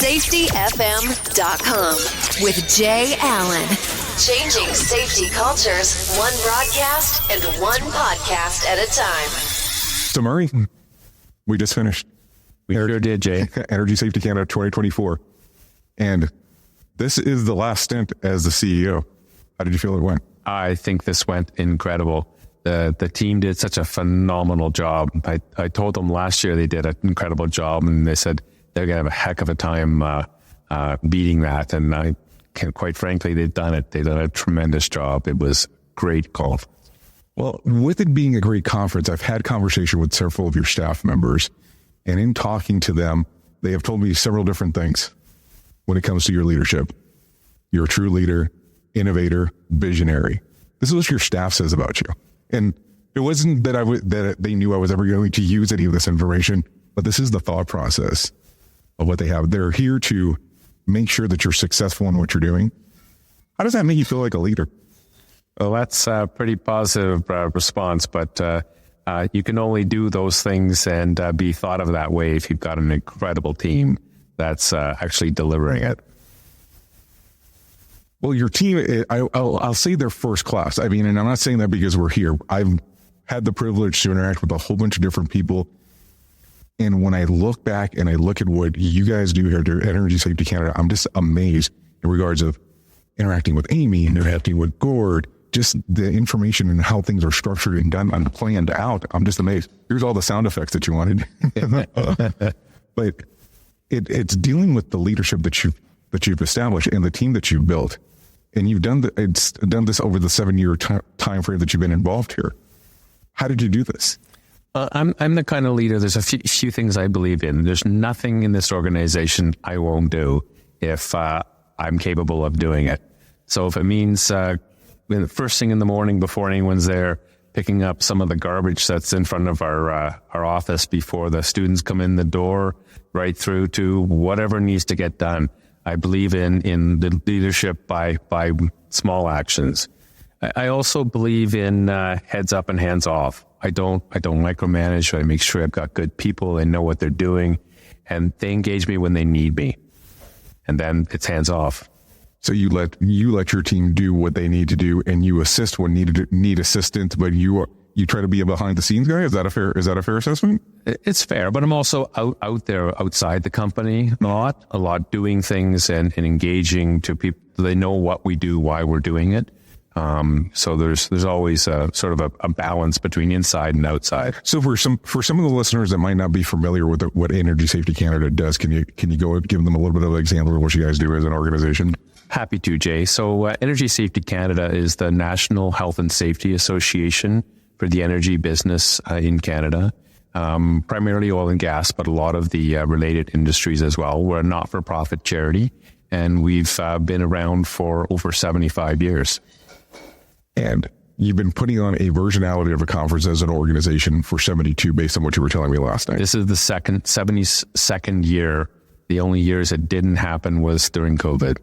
SafetyFM.com with Jay Allen. Changing safety cultures, one broadcast and one podcast at a time. So Murray, we just finished. We sure did, Jay. Energy Safety Canada 2024. And this is the last stint as the CEO. How did you feel it went? I think this went incredible. The team did such a phenomenal job. I told them last year they did an incredible job, and they said they're going to have a heck of a time beating that. And quite frankly, they've done it. They've done a tremendous job. It was great conference. Well, with it being a great conference, I've had conversation with several of your staff members, and in talking to them, they have told me several different things when it comes to your leadership. You're a true leader, innovator, visionary. This is what your staff says about you. And it wasn't that that they knew I was ever going to use any of this information, but this is the thought process of what they have. They're here to make sure that you're successful in what you're doing. How does that make you feel like a leader? Well, that's a pretty positive response, but you can only do those things and be thought of that way if you've got an incredible team that's actually delivering it. Well, your team, I'll say they're first class. I mean, and I'm not saying that because we're here. I've had the privilege to interact with a whole bunch of different people. And when I look back and I look at what you guys do here at Energy Safety Canada, I'm just amazed in regards of interacting with Amy, interacting with Gord, just the information and how things are structured and done and planned out. I'm just amazed. Here's all the sound effects that you wanted. But it's dealing with the leadership that you've established and the team that you've built. And you've done this over the 7-year time frame that you've been involved here. How did you do this? I'm the kind of leader. There's a few things I believe in. There's nothing in this organization I won't do if I'm capable of doing it. So if it means the first thing in the morning before anyone's there, picking up some of the garbage that's in front of our office before the students come in the door, right through to whatever needs to get done. I believe in the leadership by small actions. I also believe in heads up and hands off. I don't micromanage. I make sure I've got good people. They know what they're doing, and they engage me when they need me. And then it's hands off. So you let your team do what they need to do, and you assist when need assistance, but you try to be a behind the scenes guy. Is that a fair assessment? It's fair, but I'm also out there outside the company a lot doing things and engaging to people. They know what we do, why we're doing it. So there's always a sort of a balance between inside and outside. So for some of the listeners that might not be familiar with what Energy Safety Canada does, can you go and give them a little bit of an example of what you guys do as an organization? Happy to, Jay. So Energy Safety Canada is the National Health and Safety Association for the energy business in Canada. Primarily oil and gas, but a lot of the related industries as well. We're a not-for-profit charity, and we've been around for over 75 years. And you've been putting on a versionality of a conference as an organization for 72 based on what you were telling me last night. This is the 72nd year. The only years it didn't happen was during COVID.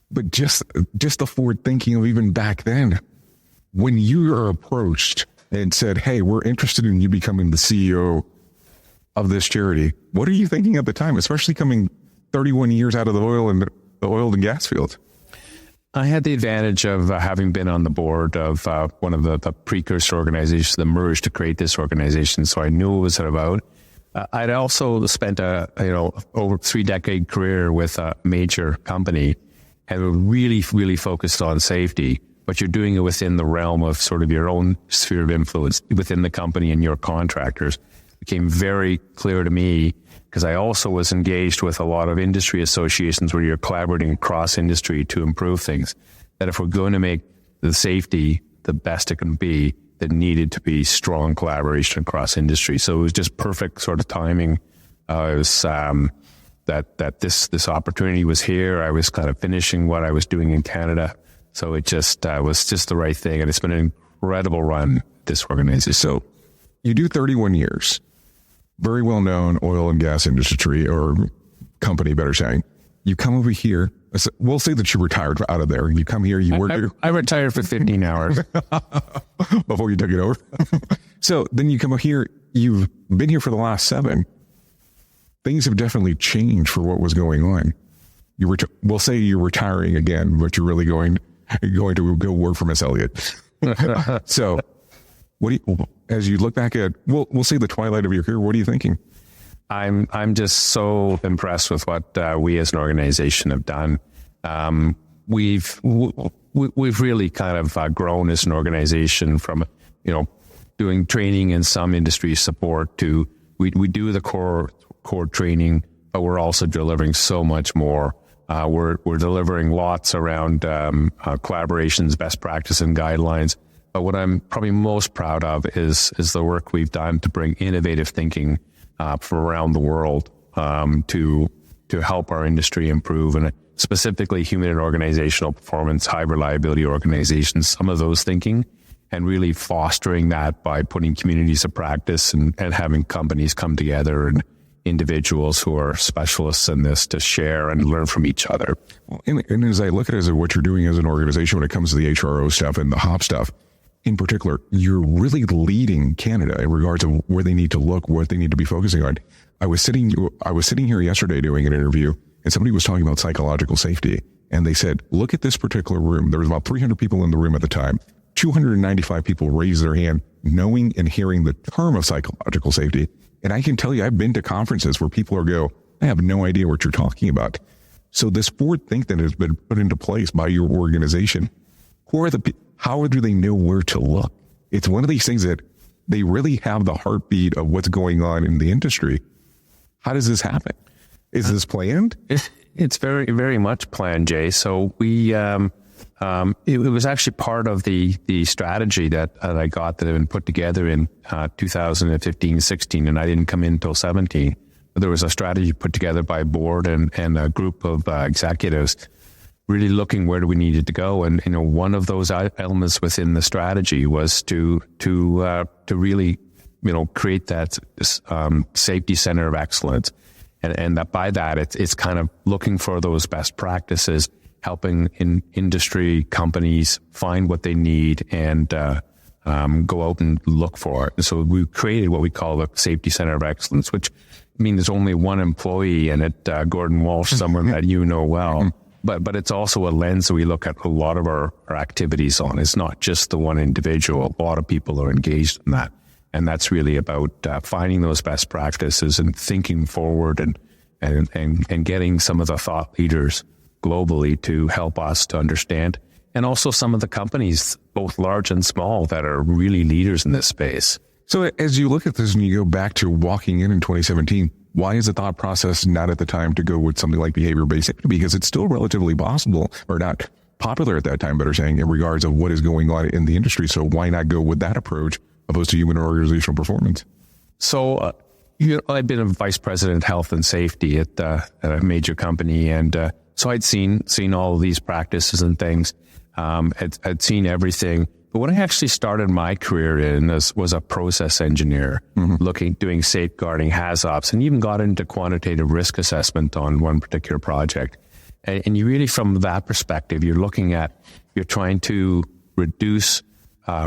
But just the forward thinking of even back then, when you were approached and said, hey, we're interested in you becoming the CEO of this charity, what are you thinking at the time, especially coming 31 years out of the oil and gas field? I had the advantage of having been on the board of one of the precursor organizations that merged to create this organization, so I knew what it was about. I'd also spent over 3-decade career with a major company, and we're really, really focused on safety, but you're doing it within the realm of sort of your own sphere of influence within the company and your contractors. It became very clear to me, because I also was engaged with a lot of industry associations where you're collaborating across industry to improve things, that if we're going to make the safety the best it can be, there needed to be strong collaboration across industry. So it was just perfect sort of timing. It was that this opportunity was here. I was kind of finishing what I was doing in Canada. So it just was just the right thing. And it's been an incredible run, this organization. So you do 31 years. Very well-known oil and gas industry, or company, better saying. You come over here. We'll say that you retired out of there. You come here, you work here. I retired for 15 hours. Before you took it over. So then you come over here. You've been here for the last 7. things have definitely changed for what was going on. We'll say you're retiring again, but you're really going to go work for Miss Elliott. So as you look back at, we'll say the twilight of your career, what are you thinking? I'm just so impressed with what we as an organization have done. We've really kind of grown as an organization from, doing training in some industry support to we do the core training, but we're also delivering so much more. We're delivering lots around collaborations, best practice, and guidelines. But what I'm probably most proud of is the work we've done to bring innovative thinking from around the world to help our industry improve, and specifically human and organizational performance, high reliability organizations, some of those thinking, and really fostering that by putting communities of practice and having companies come together and individuals who are specialists in this to share and learn from each other. And as I look at it as what you're doing as an organization when it comes to the HRO stuff and the HOP stuff, in particular, you're really leading Canada in regards of where they need to look, what they need to be focusing on. I was sitting here yesterday doing an interview, and somebody was talking about psychological safety, and they said, look at this particular room. There was about 300 people in the room at the time. 295 people raised their hand knowing and hearing the term of psychological safety. And I can tell you, I've been to conferences where people I have no idea what you're talking about. So this forward think that has been put into place by your organization, how do they know where to look? It's one of these things that they really have the heartbeat of what's going on in the industry. How does this happen? Is this planned? It's very, very much planned, Jay. So we, it was actually part of the strategy that I got that had been put together in 2015, 16, and I didn't come in until 17. But there was a strategy put together by a board and a group of executives really looking where do we needed to go. And, one of those elements within the strategy was to really, create that safety center of excellence. And that by that, it's kind of looking for those best practices, helping industry companies find what they need and go out and look for it. And so we created what we call the Safety Center of Excellence, which means there's only one employee in it, Gordon Walsh, someone that you know well. But it's also a lens that we look at a lot of our activities on. It's not just the one individual. A lot of people are engaged in that. And that's really about finding those best practices and thinking forward and getting some of the thought leaders globally to help us to understand. And also some of the companies, both large and small, that are really leaders in this space. So as you look at this and you go back to walking in 2017, why is the thought process not at the time to go with something like behavior-based safety? Because it's still relatively possible, or not popular at that time, better saying, in regards of what is going on in the industry. So why not go with that approach opposed to human and organizational performance? So I've been a vice president of health and safety at a major company. And so I'd seen all of these practices and things. I'd seen everything. But what I actually started my career in was a process engineer, doing safeguarding, HAZOPs, and even got into quantitative risk assessment on one particular project. And you really, from that perspective, you're trying to reduce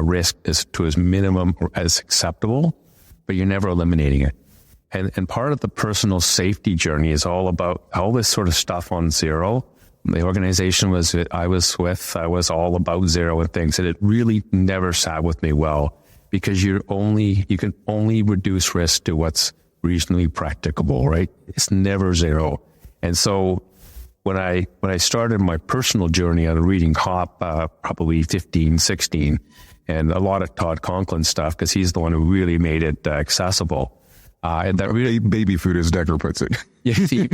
risk to as minimum or as acceptable, but you're never eliminating it. And part of the personal safety journey is all about all this sort of stuff on zero. The organization I was with, all about zero and things, and it really never sat with me well, because you can only reduce risk to what's reasonably practicable, right? It's never zero. And so when I started my personal journey on reading HOP, probably 15, 16, and a lot of Todd Conklin stuff, because he's the one who really made it accessible. And that really, baby food, as Decker puts it. Yeah,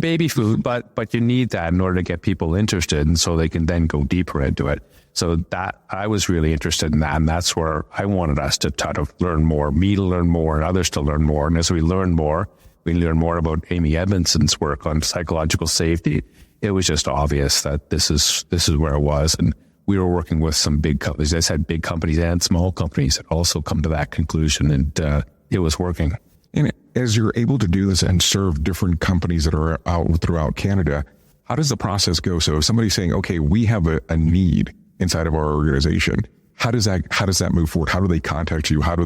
baby food, but you need that in order to get people interested, and so they can then go deeper into it. So that I was really interested in that, and that's where I wanted us to try to learn more, me to learn more, and others to learn more. And as we learn more about Amy Edmondson's work on psychological safety. It was just obvious that this is where it was, and we were working with some big companies. I said big companies and small companies that also come to that conclusion, and it was working. And as you're able to do this and serve different companies that are out throughout Canada, how does the process go? So if somebody's saying, okay, we have a need inside of our organization, how does that move forward? How do they contact you? How are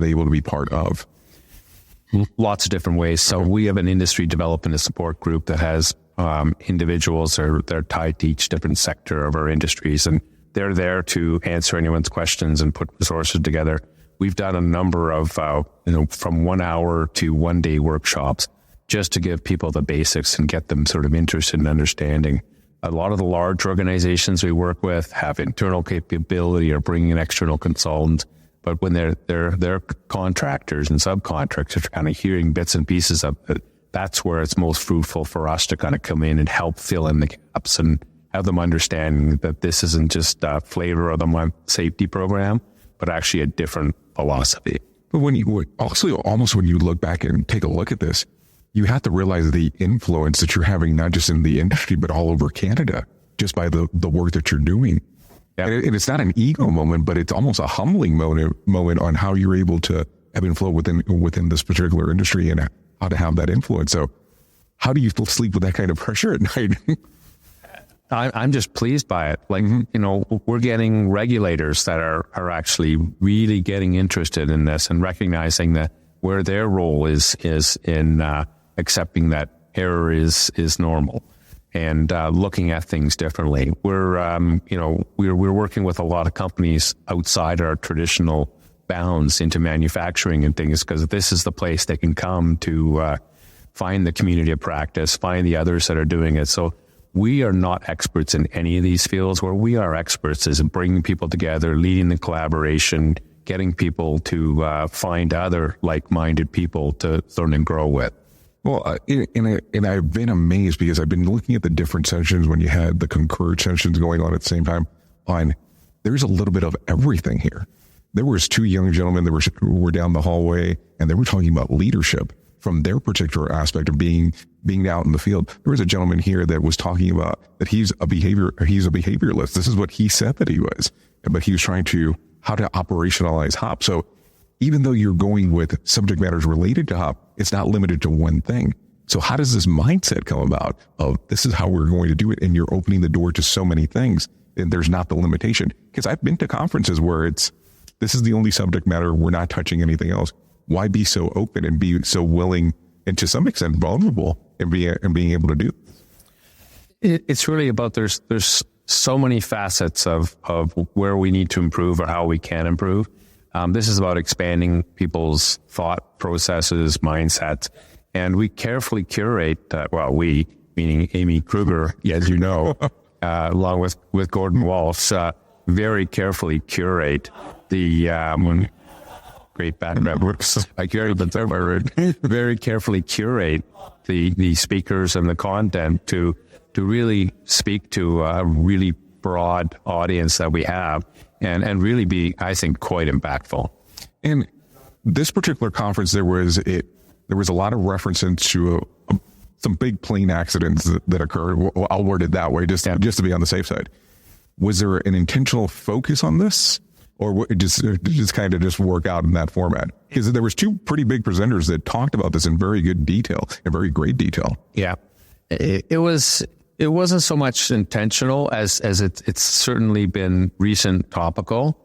they able to be part of? lots of different ways. So we have an industry development and support group that has individuals that are tied to each different sector of our industries, and they're there to answer anyone's questions and put resources together. We've done a number of, from 1 hour to 1 day workshops just to give people the basics and get them sort of interested in understanding. A lot of the large organizations we work with have internal capability or bringing in external consultants, but when they're contractors and subcontractors, kind of hearing bits and pieces of it, that's where it's most fruitful for us to kind of come in and help fill in the gaps and have them understand that this isn't just a flavor of the month safety program, but actually a different philosophy. But when you also, almost when you look back and take a look at this, you have to realize the influence that you're having, not just in the industry, but all over Canada, just by the work that you're doing. Yeah. And it's not an ego moment, but it's almost a humbling moment on how you're able to ebb and flow within this particular industry and how to have that influence. So how do you sleep with that kind of pressure at night? I'm just pleased by it. Like, we're getting regulators that are actually really getting interested in this and recognizing that where their role is in accepting that error is normal and looking at things differently. We're working with a lot of companies outside our traditional bounds into manufacturing and things, because this is the place they can come to find the community of practice, find the others that are doing it. So we are not experts in any of these fields. Where we are experts is in bringing people together, leading the collaboration, getting people to find other like-minded people to learn and grow with. Well, and I've been amazed because I've been looking at the different sessions when you had the concurrent sessions going on at the same time. There's a little bit of everything here. There was two young gentlemen that were down the hallway, and they were talking about leadership from their particular aspect of being out in the field. There was a gentleman here that was talking about that he's a behavioralist. This is what he said that he was, but he was trying to how to operationalize HOP. So even though you're going with subject matters related to HOP, it's not limited to one thing. So how does this mindset come about of this is how we're going to do it, and you're opening the door to so many things, and there's not the limitation? Because I've been to conferences where this is the only subject matter, we're not touching anything else. Why be so open and be so willing and to some extent vulnerable and being able to do? It's really about there's so many facets of where we need to improve or how we can improve. This is about expanding people's thought processes, mindsets, and we carefully curate, we, meaning Amy Kruger, as you know, along with Gordon Walsh, very carefully curate the great bad networks. I carry the term I read. Very carefully curate the speakers and the content to really speak to a really broad audience that we have and really be, I think, quite impactful. And this particular conference, there was a lot of references to some big plane accidents that occurred. Well, I'll word it that way, just to be on the safe side. Was there an intentional focus on this? Or just kind of just work out in that format? Because there was two pretty big presenters that talked about this in very good detail, in very great detail. Yeah, it wasn't so much intentional as it's certainly been recent topical,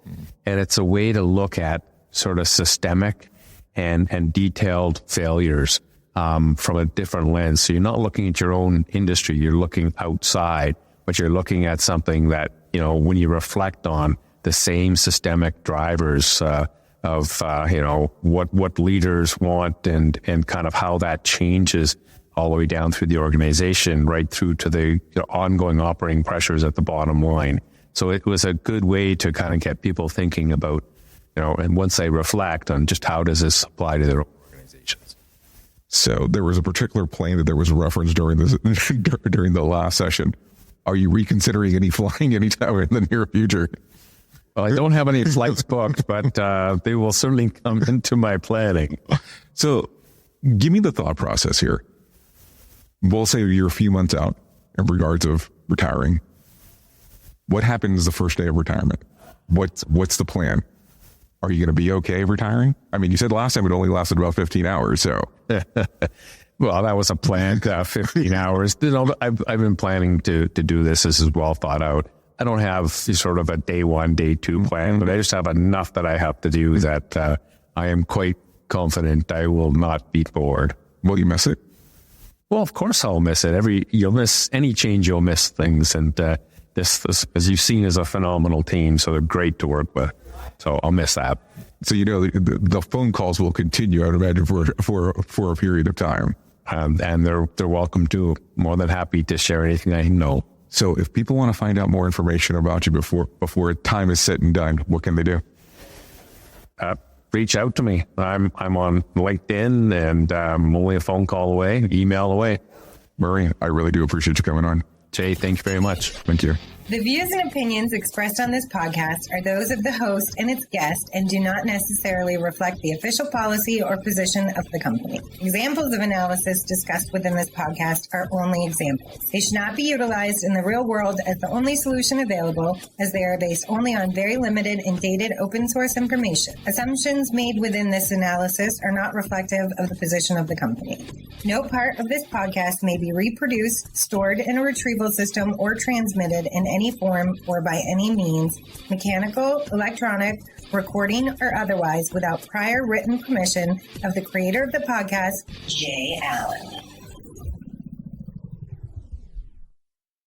and it's a way to look at sort of systemic and detailed failures from a different lens. So you're not looking at your own industry; you're looking outside, but you're looking at something that when you reflect on the same systemic drivers of what leaders want and kind of how that changes all the way down through the organization, right through to the ongoing operating pressures at the bottom line. So it was a good way to kind of get people thinking about, and once they reflect on just how does this apply to their organizations. So there was a particular plane that there was a reference during the last session. Are you reconsidering any flying anytime in the near future? Well, I don't have any flights booked, but they will certainly come into my planning. So give me the thought process here. We'll say you're a few months out in regards of retiring. What happens the first day of retirement? What's the plan? Are you going to be okay retiring? I mean, you said last time it only lasted about 15 hours, so. Well, that was a planned 15 hours. I've been planning to do this. This is well thought out. I don't have sort of a day one, day two plan, but I just have enough that I have to do that I am quite confident I will not be bored. Will you miss it? Well, of course I'll miss it. You'll miss any change, you'll miss things. And this, as you've seen, is a phenomenal team. So they're great to work with. So I'll miss that. So, the phone calls will continue, I would imagine, for a period of time. And they're welcome to. More than happy to share anything I know. So if people want to find out more information about you before time is said and done, what can they do? Reach out to me. I'm on LinkedIn, and I'm only a phone call away, email away. Murray, I really do appreciate you coming on. Jay, thank you very much. Thank you. The views and opinions expressed on this podcast are those of the host and its guest and do not necessarily reflect the official policy or position of the company. Examples of analysis discussed within this podcast are only examples. They should not be utilized in the real world as the only solution available, as they are based only on very limited and dated open source information. Assumptions made within this analysis are not reflective of the position of the company. No part of this podcast may be reproduced, stored in a retrieval system, or transmitted in any form or by any means, mechanical, electronic, recording, or otherwise, without prior written permission of the creator of the podcast, Jay Allen.